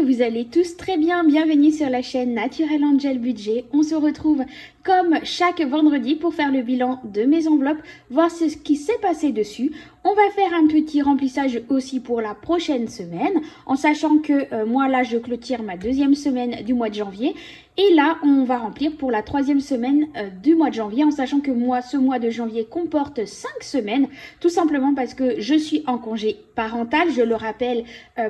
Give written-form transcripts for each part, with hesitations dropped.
vous allez tous très bien. Bienvenue sur la chaîne Naturel Angel Budget. On se retrouve comme chaque vendredi pour faire le bilan de mes enveloppes, voir ce qui s'est passé dessus. On va faire un petit remplissage aussi pour la prochaine semaine, en sachant que moi là je clôture ma deuxième semaine du mois de janvier. Et là, on va remplir pour la troisième semaine du mois de janvier, en sachant que moi, ce mois de janvier comporte 5 semaines, tout simplement parce que je suis en congé parental. Je le rappelle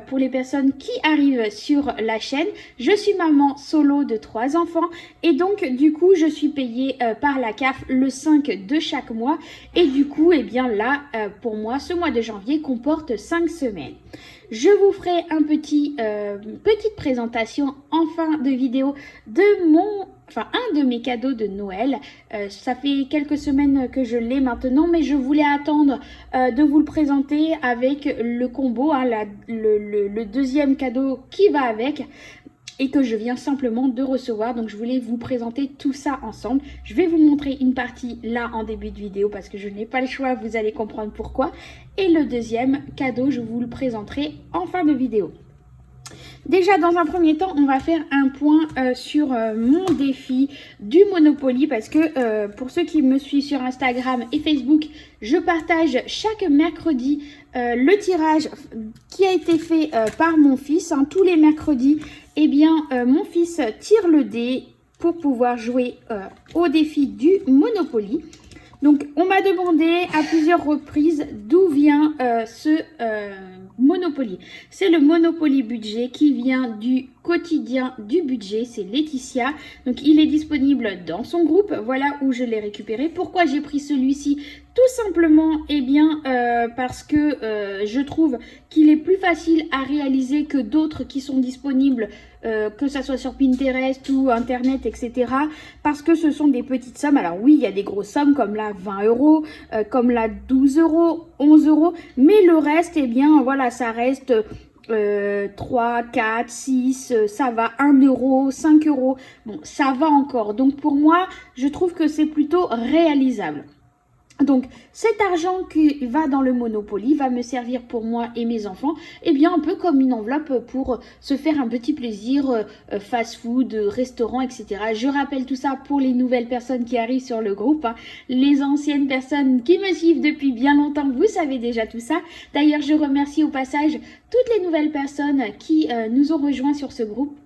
pour les personnes qui arrivent sur la chaîne. Je suis maman solo de 3 enfants et donc du coup, je suis payée par la CAF le 5 de chaque mois. Et du coup, eh bien là, pour moi, ce mois de janvier comporte 5 semaines. Je vous ferai petite présentation en fin de vidéo de un de mes cadeaux de Noël. Ça fait quelques semaines que je l'ai maintenant, mais je voulais attendre de vous le présenter avec le combo, hein, le deuxième cadeau qui va avec et que je viens simplement de recevoir. Donc je voulais vous présenter tout ça ensemble. Je vais vous montrer une partie là en début de vidéo parce que je n'ai pas le choix, vous allez comprendre pourquoi. Et le deuxième cadeau, je vous le présenterai en fin de vidéo. Déjà, dans un premier temps, on va faire un point sur mon défi du Monopoly parce que pour ceux qui me suivent sur Instagram et Facebook, je partage chaque mercredi le tirage qui a été fait par mon fils. Hein. Tous les mercredis, eh bien, mon fils tire le dé pour pouvoir jouer au défi du Monopoly. Donc, on m'a demandé à plusieurs reprises d'où vient ce Monopoly. C'est le Monopoly Budget qui vient du quotidien du budget. C'est Laetitia. Donc, il est disponible dans son groupe. Voilà où je l'ai récupéré. Pourquoi j'ai pris celui-ci? Tout simplement, eh bien, parce que je trouve qu'il est plus facile à réaliser que d'autres qui sont disponibles, que ça soit sur Pinterest ou Internet, etc. Parce que ce sont des petites sommes. Alors oui, il y a des grosses sommes comme là 20 euros, comme là 12 euros, 11 euros. Mais le reste, eh bien, voilà, ça reste 3, 4, 6, ça va 1 euro, 5 euros. Bon, ça va encore. Donc pour moi, je trouve que c'est plutôt réalisable. Donc, cet argent qui va dans le Monopoly va me servir pour moi et mes enfants, eh bien un peu comme une enveloppe pour se faire un petit plaisir, fast-food, restaurant, etc. Je rappelle tout ça pour les nouvelles personnes qui arrivent sur le groupe. Hein. Les anciennes personnes qui me suivent depuis bien longtemps, vous savez déjà tout ça. D'ailleurs, je remercie au passage toutes les nouvelles personnes qui nous ont rejoints sur ce groupe.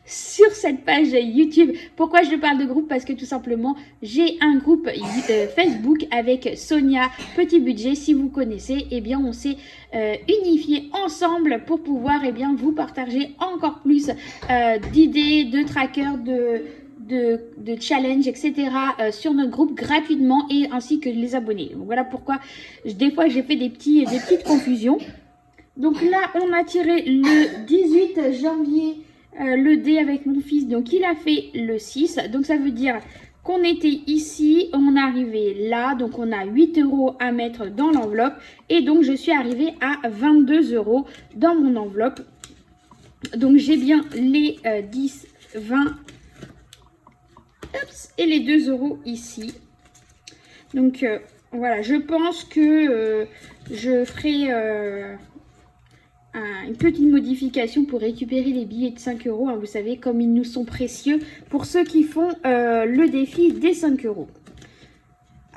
Sur cette page YouTube. Pourquoi je parle de groupe? Parce que tout simplement, j'ai un groupe Facebook avec Sonia Petit Budget. Si vous connaissez, eh bien, on s'est unifié ensemble pour pouvoir, eh bien, vous partager encore plus d'idées, de trackers, de challenge, etc. Sur notre groupe gratuitement et ainsi que les abonnés. Donc, voilà pourquoi des fois j'ai fait des petites confusions. Donc là, on a tiré le 18 janvier le dé avec mon fils, donc il a fait le 6, donc ça veut dire qu'on était ici, on est arrivé là, donc on a 8 euros à mettre dans l'enveloppe, et donc je suis arrivée à 22 euros dans mon enveloppe. Donc j'ai bien les 10, 20, et les 2 euros ici. Donc voilà, je pense que je ferai une petite modification pour récupérer les billets de 5 euros. Hein, vous savez, comme ils nous sont précieux pour ceux qui font le défi des 5 euros.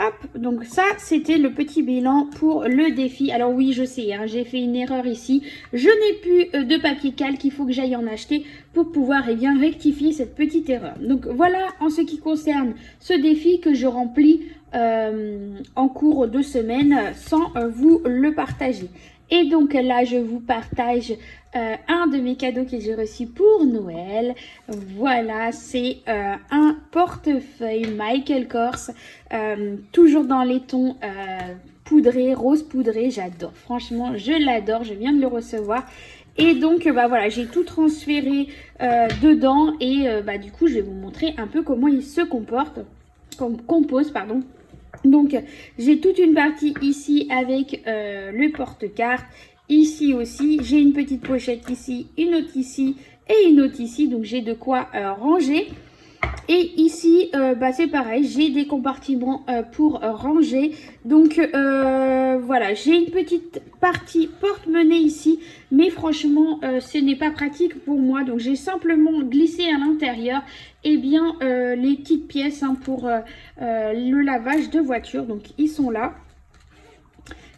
Hop, donc ça, c'était le petit bilan pour le défi. Alors oui, je sais, hein, j'ai fait une erreur ici. Je n'ai plus de papier calque, il faut que j'aille en acheter pour pouvoir bien rectifier cette petite erreur. Donc voilà en ce qui concerne ce défi que je remplis en cours de semaine sans vous le partager. Et donc là, je vous partage un de mes cadeaux que j'ai reçu pour Noël. Voilà, c'est un portefeuille Michael Kors, toujours dans les tons poudrés, rose poudré. J'adore, franchement, je l'adore. Je viens de le recevoir. Et donc, bah voilà, j'ai tout transféré dedans. Et bah du coup, je vais vous montrer un peu comment il se compose, pardon. Donc, j'ai toute une partie ici avec le porte-carte. Ici aussi, j'ai une petite pochette ici, une autre ici et une autre ici. Donc, j'ai de quoi ranger. Et ici, c'est pareil, j'ai des compartiments pour ranger. Donc voilà, j'ai une petite partie porte-monnaie ici, mais franchement, ce n'est pas pratique pour moi. Donc j'ai simplement glissé à l'intérieur les petites pièces pour le lavage de voiture. Donc ils sont là.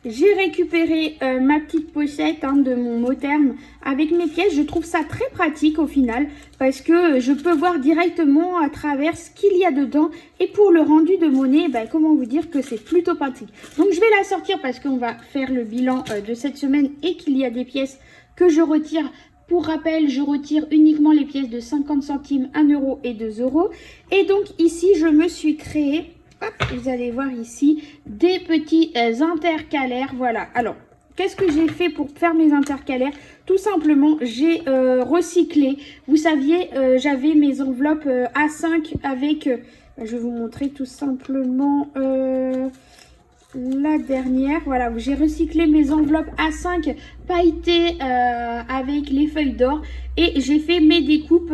J'ai récupéré ma petite pochette de mon Motherm avec mes pièces. Je trouve ça très pratique au final parce que je peux voir directement à travers ce qu'il y a dedans. Et pour le rendu de monnaie, comment vous dire que c'est plutôt pratique. Donc je vais la sortir parce qu'on va faire le bilan de cette semaine et qu'il y a des pièces que je retire. Pour rappel, je retire uniquement les pièces de 50 centimes, 1 euro et 2 euros. Et donc ici, je me suis créé... Hop, vous allez voir ici des petits intercalaires. Voilà. Alors, qu'est-ce que j'ai fait pour faire mes intercalaires? Tout simplement, j'ai recyclé. Vous saviez, j'avais mes enveloppes A5 avec... je vais vous montrer tout simplement la dernière. Voilà, j'ai recyclé mes enveloppes A5 pailletées avec les feuilles d'or. Et j'ai fait mes découpes,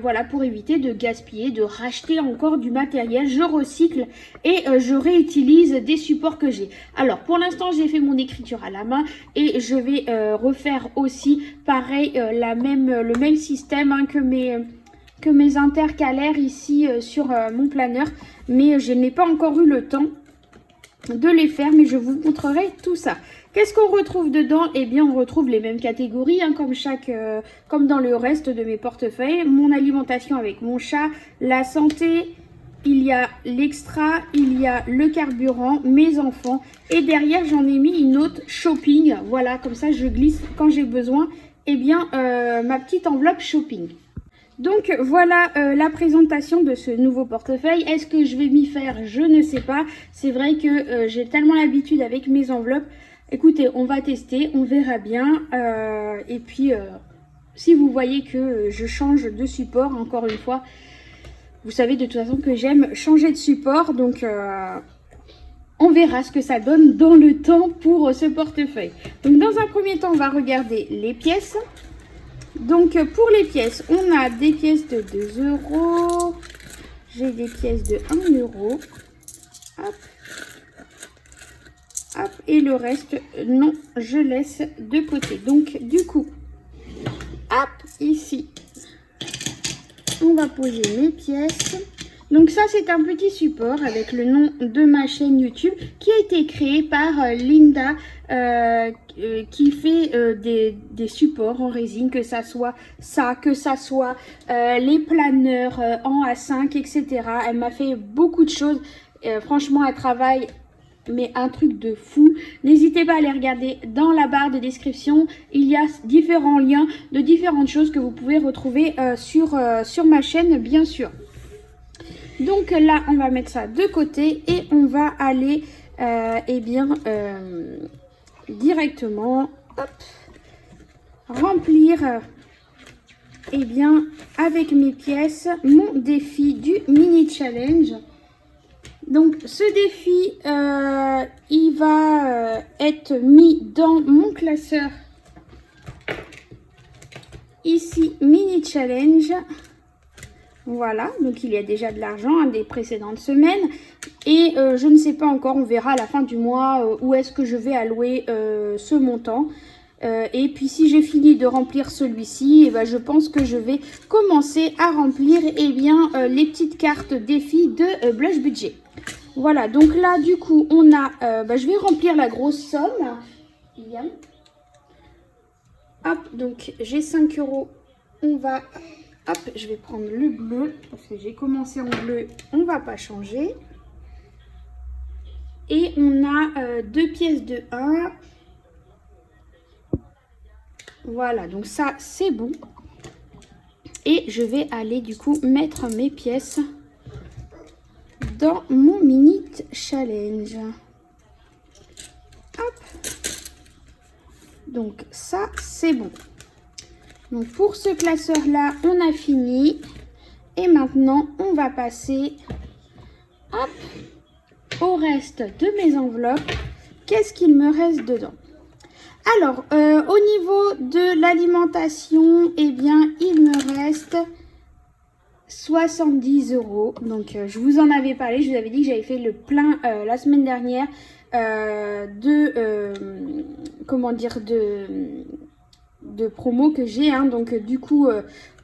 voilà, pour éviter de gaspiller, de racheter encore du matériel. Je recycle et je réutilise des supports que j'ai. Alors, pour l'instant, j'ai fait mon écriture à la main et je vais refaire aussi, pareil, le même système que mes intercalaires ici sur mon planeur. Mais je n'ai pas encore eu le temps de les faire, mais je vous montrerai tout ça. Qu'est-ce qu'on retrouve dedans? Eh bien, on retrouve les mêmes catégories, comme dans le reste de mes portefeuilles. Mon alimentation avec mon chat, la santé, il y a l'extra, il y a le carburant, mes enfants. Et derrière, j'en ai mis une autre shopping. Voilà, comme ça, je glisse quand j'ai besoin. Ma petite enveloppe shopping. Donc voilà la présentation de ce nouveau portefeuille. Est-ce que je vais m'y faire? Je ne sais pas. C'est vrai que j'ai tellement l'habitude avec mes enveloppes. Écoutez, on va tester, on verra bien. Si vous voyez que je change de support, encore une fois, vous savez de toute façon que j'aime changer de support. Donc on verra ce que ça donne dans le temps pour ce portefeuille. Donc dans un premier temps, on va regarder les pièces. Donc pour les pièces, on a des pièces de 2 euros. J'ai des pièces de 1 euro. Hop. Hop. Et le reste, non, je laisse de côté. Donc du coup, hop, ici, on va poser mes pièces. Donc ça, c'est un petit support avec le nom de ma chaîne YouTube qui a été créé par Linda qui fait des supports en résine, que ça soit ça, que ça soit les planeurs en A5, etc. Elle m'a fait beaucoup de choses. Franchement, elle travaille mais un truc de fou. N'hésitez pas à aller regarder dans la barre de description. Il y a différents liens de différentes choses que vous pouvez retrouver sur ma chaîne, bien sûr. Donc là, on va mettre ça de côté et on va aller directement remplir avec mes pièces mon défi du mini challenge. Donc ce défi, il va être mis dans mon classeur ici, mini challenge. Voilà, donc il y a déjà de l'argent des précédentes semaines. Et je ne sais pas encore, on verra à la fin du mois où est-ce que je vais allouer ce montant. Et puis si j'ai fini de remplir celui-ci, je pense que je vais commencer à remplir les petites cartes défis de Blush Budget. Voilà, donc là du coup on a, je vais remplir la grosse somme. Bien. Hop, donc j'ai 5 euros, on va... Hop, je vais prendre le bleu, parce que j'ai commencé en bleu, on va pas changer. Et on a 2 pièces de 1. Voilà, donc ça, c'est bon. Et je vais aller, du coup, mettre mes pièces dans mon mini challenge. Hop. Donc ça, c'est bon. Donc pour ce classeur là, on a fini. Et maintenant, on va passer au reste de mes enveloppes. Qu'est-ce qu'il me reste dedans? Alors, au niveau de l'alimentation, il me reste 70 euros. Donc je vous en avais parlé, je vous avais dit que j'avais fait le plein la semaine dernière comment dire, de promo que j'ai. Hein. Donc du coup,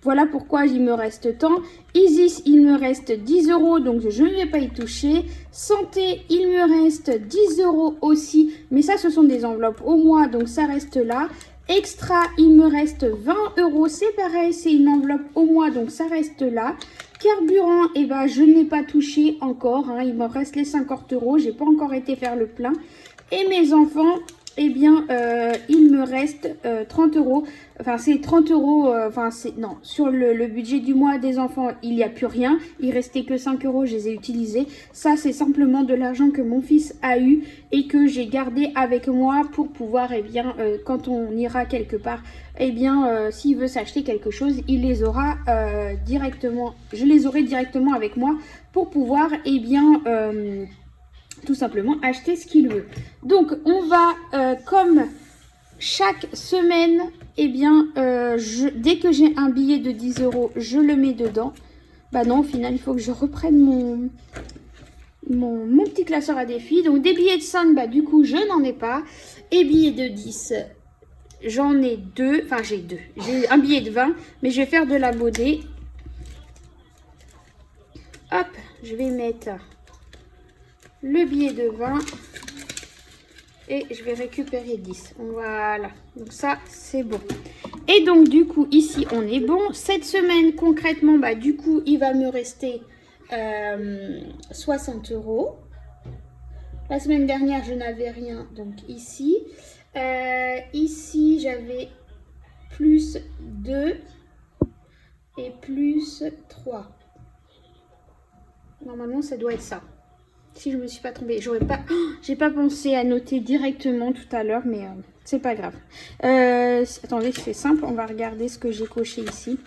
voilà pourquoi il me reste tant. Isis, il me reste 10 euros, donc je ne vais pas y toucher. Santé, il me reste 10 euros aussi, mais ça, ce sont des enveloppes au mois, donc ça reste là. Extra, il me reste 20 euros, c'est pareil, c'est une enveloppe au mois, donc ça reste là. Carburant, eh ben, je n'ai pas touché encore, hein, il me reste les 50 euros, j'ai pas encore été faire le plein. Et mes enfants, eh bien, il me reste 30 euros. Enfin, c'est 30 euros. Non, sur le budget du mois des enfants, il n'y a plus rien. Il restait que 5 euros, je les ai utilisés. Ça, c'est simplement de l'argent que mon fils a eu et que j'ai gardé avec moi pour pouvoir, eh bien, quand on ira quelque part, eh bien, s'il veut s'acheter quelque chose, il les aura directement. Je les aurai directement avec moi pour pouvoir, eh bien, tout simplement acheter ce qu'il veut. Donc on va comme chaque semaine, eh bien dès que j'ai un billet de 10 euros, je le mets dedans. Bah non, au final il faut que je reprenne mon petit classeur à défis. Donc des billets de 5, bah du coup je n'en ai pas. Et billets de 10, j'en ai deux. Enfin j'ai deux. J'ai un billet de 20, mais je vais faire de la modée. Hop, je vais mettre le billet de 20 et je vais récupérer 10. Voilà, donc ça c'est bon. Et donc du coup ici on est bon. Cette semaine concrètement, bah du coup il va me rester 60 euros. La semaine dernière je n'avais rien, donc ici ici j'avais plus 2 et plus 3. Normalement ça doit être ça. Si je me suis pas trompée, j'ai pas pensé à noter directement tout à l'heure, mais c'est pas grave. Attendez, c'est simple, on va regarder ce que j'ai coché ici.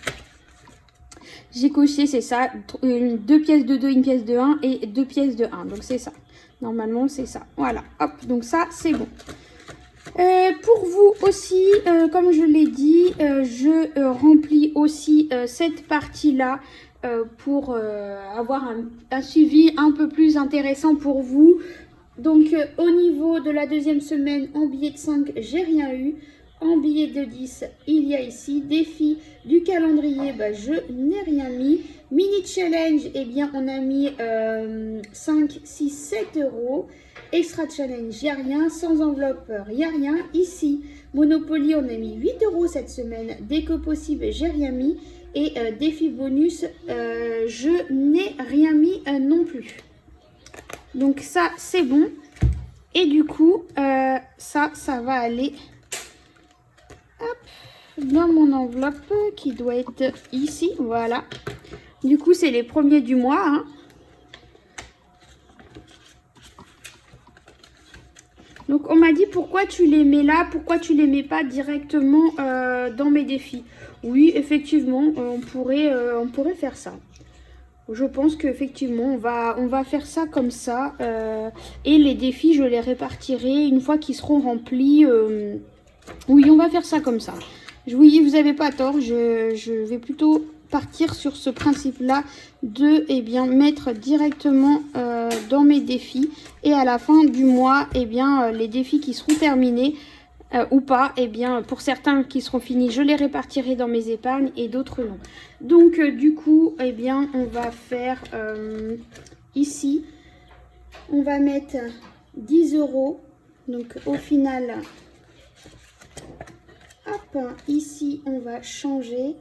J'ai coché, c'est ça, 2 pièces de 2, une pièce de 1 et 2 pièces de 1. Donc c'est ça. Normalement, c'est ça. Voilà, hop, donc ça, c'est bon. Pour vous aussi, comme je l'ai dit, je remplis aussi cette partie-là. Pour avoir un suivi un peu plus intéressant pour vous. Donc au niveau de la deuxième semaine, en billet de 5, j'ai rien eu. En billet de 10, il y a ici défi du calendrier, bah, je n'ai rien mis. Mini challenge, eh bien on a mis 5, 6, 7 euros. Extra challenge, il n'y a rien. Sans enveloppe, il n'y a rien. Ici, Monopoly, on a mis 8 euros cette semaine. Dès que possible, j'ai rien mis. Et défi bonus, je n'ai rien mis non plus. Donc ça, c'est bon. Et du coup, ça va aller hop, dans mon enveloppe qui doit être ici. Voilà. Du coup, c'est les premiers du mois. Hein. Donc, on m'a dit pourquoi tu les mets là, pourquoi tu les mets pas directement dans mes défis. Oui, effectivement, on pourrait faire ça. Je pense qu'effectivement, on va faire ça comme ça. Et les défis, je les répartirai une fois qu'ils seront remplis. Oui, on va faire ça comme ça. Oui, vous n'avez pas tort. Je vais plutôt partir sur ce principe-là de mettre directement dans mes défis. Et à la fin du mois, les défis qui seront terminés, ou pas, pour certains qui seront finis, je les répartirai dans mes épargnes et d'autres non. Donc du coup, on va faire ici, on va mettre 10 euros. Donc au final, hop, ici on va changer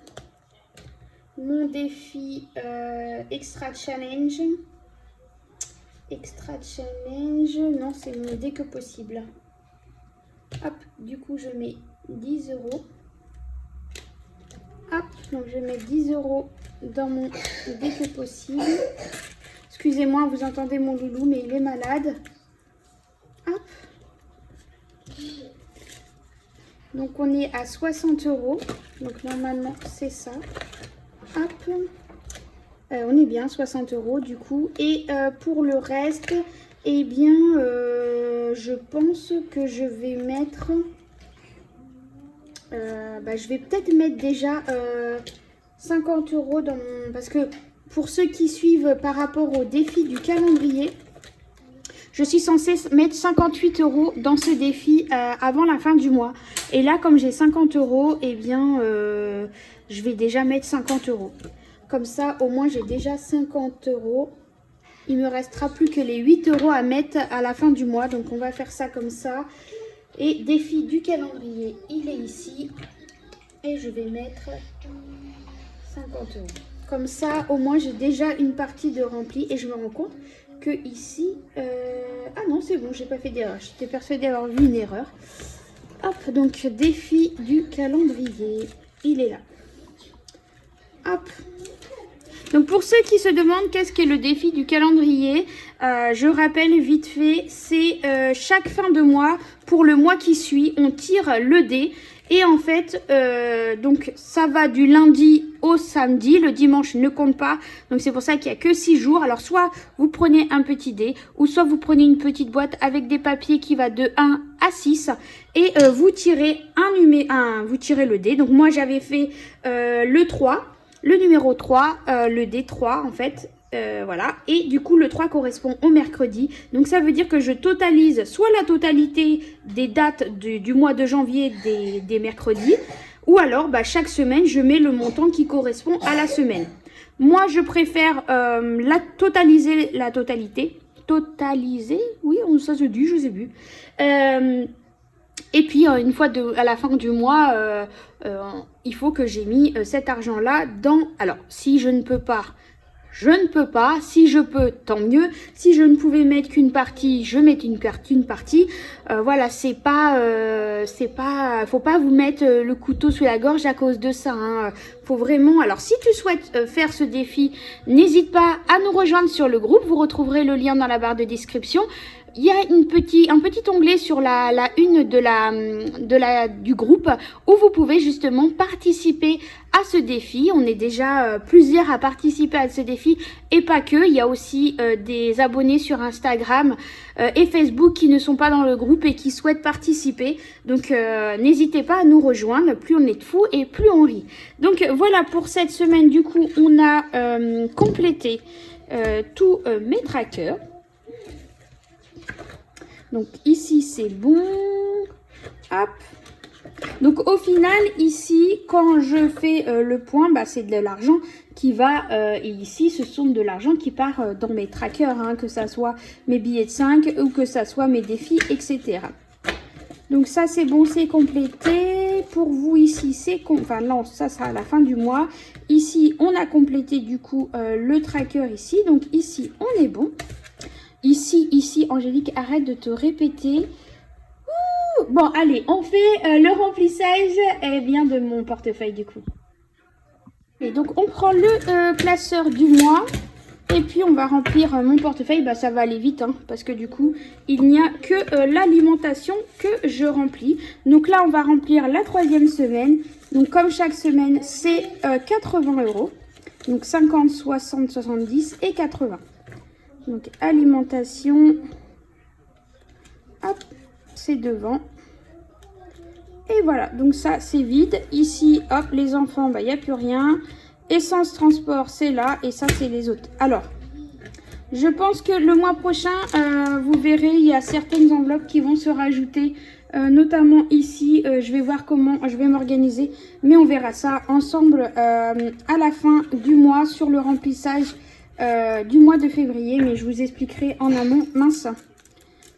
mon défi extra challenge. Extra challenge, non, c'est dès que possible. Hop, du coup, je mets 10 euros. Hop, donc je mets 10 euros dans mon dès que possible. Excusez-moi, vous entendez mon loulou, mais il est malade. Hop. Donc, on est à 60 euros. Donc, normalement, c'est ça. Hop. On est bien, 60 euros du coup. Et pour le reste, je pense que je vais mettre... je vais peut-être mettre déjà 50 euros dans mon... Parce que pour ceux qui suivent par rapport au défi du calendrier, je suis censée mettre 58 € dans ce défi avant la fin du mois. Et là, comme j'ai 50 €, eh bien, je vais déjà mettre 50 €. Comme ça, au moins, j'ai déjà 50 €. Il me restera plus que les 8 € à mettre à la fin du mois. Donc, on va faire ça comme ça. Et défi du calendrier, il est ici. Et je vais mettre 50 €. Comme ça, au moins, j'ai déjà une partie de remplie. Et je me rends compte que ici... Ah non, c'est bon, j'ai pas fait d'erreur. J'étais persuadée d'avoir vu une erreur. Hop, donc défi du calendrier. Il est là. Hop. Donc pour ceux qui se demandent qu'est-ce qu'est le défi du calendrier, je rappelle vite fait, c'est chaque fin de mois, pour le mois qui suit, on tire le dé. Et en fait, donc ça va du lundi au samedi, le dimanche ne compte pas. Donc c'est pour ça qu'il n'y a que 6 jours. Alors soit vous prenez un petit dé, ou soit vous prenez une petite boîte avec des papiers qui va de 1 à 6. Et vous tirez vous tirez le dé. Donc moi j'avais fait le 3. Le numéro 3, le D3 en fait, voilà. Et du coup, le 3 correspond au mercredi. Donc, ça veut dire que je totalise soit la totalité des dates du mois de janvier des mercredis, ou alors, chaque semaine, je mets le montant qui correspond à la semaine. Moi, je préfère totaliser la totalité. Totaliser, oui, ça se dit, je sais plus. Et puis, une fois à la fin du mois, il faut que j'ai mis cet argent-là dans... Alors, si je ne peux pas, je ne peux pas. Si je peux, tant mieux. Si je ne pouvais mettre qu'une partie, je mets une partie. Voilà, c'est pas... faut pas vous mettre le couteau sous la gorge à cause de ça. Hein. Faut vraiment... Alors, si tu souhaites faire ce défi, n'hésite pas à nous rejoindre sur le groupe. Vous retrouverez le lien dans la barre de description. Il y a un petit onglet sur la une du groupe où vous pouvez justement participer à ce défi. On est déjà plusieurs à participer à ce défi et pas que. Il y a aussi des abonnés sur Instagram et Facebook qui ne sont pas dans le groupe et qui souhaitent participer. Donc n'hésitez pas à nous rejoindre. Plus on est de fous et plus on rit. Donc voilà pour cette semaine. Du coup, on a complété tous mes trackers. Donc ici c'est bon, hop. Donc au final ici quand je fais le point, c'est de l'argent qui va, et ici ce sont de l'argent qui part dans mes trackers, hein, que ça soit mes billets de 5 ou que ça soit mes défis, etc. Donc ça c'est bon, c'est complété. Pour vous ici c'est, enfin non, ça sera à la fin du mois. Ici on a complété du coup le tracker ici, donc ici on est bon. Ici, Angélique, arrête de te répéter. Ouh, bon, allez, on fait le remplissage de mon portefeuille, du coup. Et donc, on prend le classeur du mois. Et puis, on va remplir mon portefeuille. Ça va aller vite, hein, parce que du coup, il n'y a que l'alimentation que je remplis. Donc là, on va remplir la 3e semaine. Donc, comme chaque semaine, c'est 80 €. Donc, 50, 60, 70 et 80. Donc, alimentation, hop, c'est devant. Et voilà, donc ça, c'est vide. Ici, hop, les enfants, il n'y a plus rien. Essence, transport, c'est là. Et ça, c'est les autres. Alors, je pense que le mois prochain, vous verrez, il y a certaines enveloppes qui vont se rajouter. Notamment ici, je vais voir comment je vais m'organiser. Mais on verra ça ensemble à la fin du mois sur le remplissage du mois de février, mais je vous expliquerai en amont. Mince,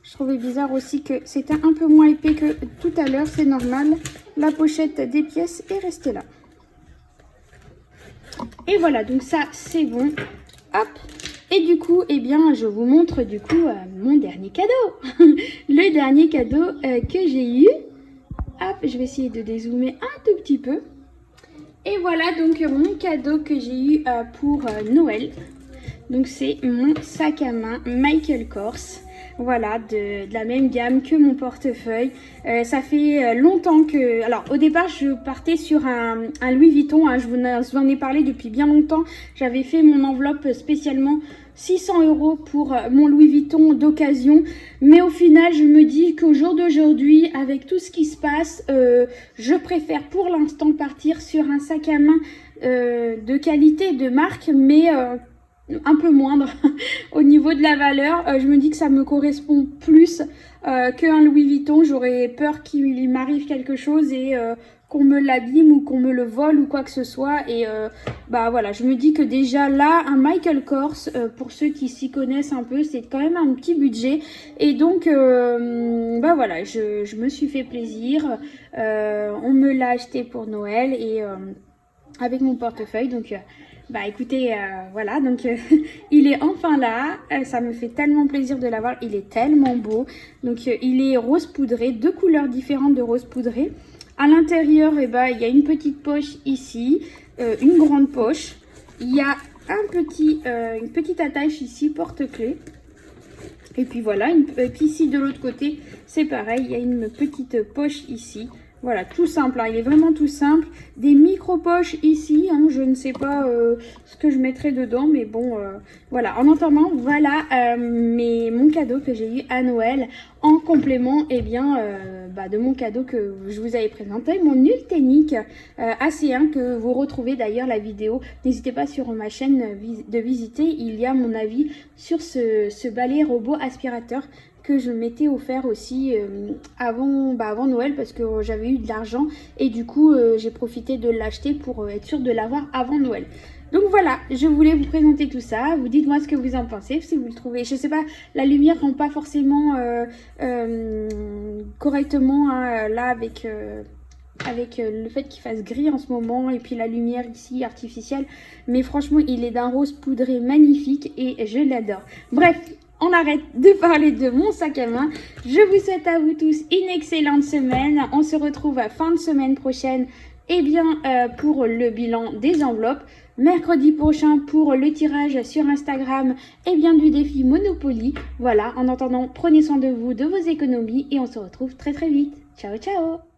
je trouvais bizarre aussi que c'était un peu moins épais que tout à l'heure, c'est normal. La pochette des pièces est restée là. Et voilà, donc ça c'est bon. Hop. Et du coup, je vous montre du coup mon dernier cadeau. Le dernier cadeau que j'ai eu. Hop, je vais essayer de dézoomer un tout petit peu. Et voilà donc mon cadeau que j'ai eu pour Noël. Donc c'est mon sac à main Michael Kors. Voilà, de la même gamme que mon portefeuille. Ça fait longtemps que... Alors au départ je partais sur un Louis Vuitton, hein, je vous en ai parlé depuis bien longtemps. J'avais fait mon enveloppe spécialement 600 € pour mon Louis Vuitton d'occasion. Mais au final, je me dis qu'au jour d'aujourd'hui, avec tout ce qui se passe, je préfère pour l'instant partir sur un sac à main de qualité, de marque, mais un peu moindre au niveau de la valeur. Je me dis que ça me correspond plus qu'un Louis Vuitton. J'aurais peur qu'il m'arrive quelque chose et qu'on me l'abîme ou qu'on me le vole ou quoi que ce soit. Et bah voilà, je me dis que déjà là, un Michael Kors, pour ceux qui s'y connaissent un peu, c'est quand même un petit budget. Et donc, bah voilà, je me suis fait plaisir. On me l'a acheté pour Noël et avec mon portefeuille. Donc, bah écoutez, voilà, donc il est enfin là. Ça me fait tellement plaisir de l'avoir. Il est tellement beau. Donc, il est rose poudré, 2 couleurs différentes de rose poudré. À l'intérieur, eh ben, il y a une petite poche ici, une grande poche. Il y a une petite attache ici, porte-clés. Et puis voilà, et puis ici de l'autre côté, c'est pareil, il y a une petite poche ici. Voilà, tout simple, hein, il est vraiment tout simple. Des micro-poches ici, hein, je ne sais pas ce que je mettrai dedans, mais bon, voilà. En attendant, voilà mon cadeau que j'ai eu à Noël en complément, eh bien, de mon cadeau que je vous avais présenté, mon Ultenic AC1 que vous retrouvez d'ailleurs la vidéo. N'hésitez pas sur ma chaîne de visiter, il y a mon avis sur ce balai robot aspirateur que je m'étais offert aussi avant Noël parce que j'avais eu de l'argent et du coup j'ai profité de l'acheter pour être sûre de l'avoir avant Noël. Donc voilà, je voulais vous présenter tout ça. Vous dites-moi ce que vous en pensez, si vous le trouvez. Je sais pas, la lumière rend pas forcément correctement hein, là avec le fait qu'il fasse gris en ce moment et puis la lumière ici artificielle. Mais franchement, il est d'un rose poudré magnifique et je l'adore. Bref, on arrête de parler de mon sac à main. Je vous souhaite à vous tous une excellente semaine. On se retrouve à fin de semaine prochaine pour le bilan des enveloppes. Mercredi prochain pour le tirage sur Instagram du défi Monopoly. Voilà, en attendant, prenez soin de vous, de vos économies et on se retrouve très très vite. Ciao, ciao!